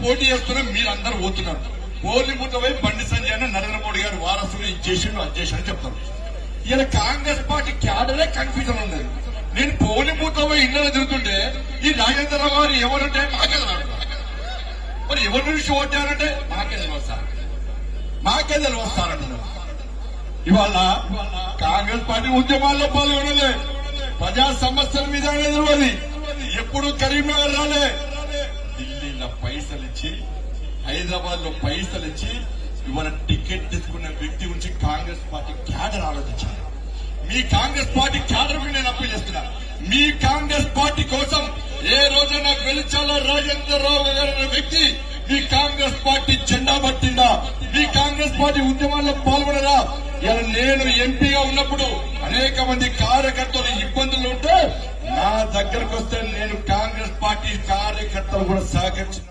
పోటీ చేస్తున్నాం, మీరందరూ పోతున్నారు. పోలిముతపై బండి సంజయ్ నరేంద్ర మోడీ గారు వారసులు ఇచ్చేసిండు అధ్యక్షుడు చెప్తారు. ఇలా కాంగ్రెస్ పార్టీ క్యాడరే కన్ఫ్యూజన్ ఉన్నది. నేను పోలిముతపై ఇళ్ళలో తిరుగుతుంటే ఈ రాజేంద్రరావు గారు ఎవరంటే మాకే తెలియదు, మరి ఎవరి నుంచి ఓటారంటే మాకే తెలియదు వస్తారంటున్నారు. ఇవాళ కాంగ్రెస్ పార్టీ ఉద్యమాల్లో పాల్గొనలే, ప్రజా సమస్యల మీద తెలియదు, ఎప్పుడు కరీంనగర్ రాలే, ఢిల్లీలో పైసలు ఇచ్చి హైదరాబాద్ లో పైసలు ఇచ్చి ఇవాళ టికెట్ తీసుకున్న వ్యక్తి గురించి కాంగ్రెస్ పార్టీ క్యాడర్ ఆలోచించారు. మీ కాంగ్రెస్ పార్టీ క్యాడర్ నేను అప్పీల్ చేస్తున్నా, మీ కాంగ్రెస్ పార్టీ కోసం ఏ రోజైనా వెలిచాల రాజేంద్రరావు గారు అనే వ్యక్తి మీ కాంగ్రెస్ పార్టీ జెండా పట్టిందా? మీ కాంగ్రెస్ పార్టీ ఉద్యమాల్లో పాల్గొనరా? ఇలా నేను ఎంపీగా ఉన్నప్పుడు అనేక మంది కార్యకర్తలు ఇబ్బందులు ఉంటే నా దగ్గరకు వస్తే నేను కాంగ్రెస్ పార్టీ కార్యకర్తలు కూడా సహకరించిన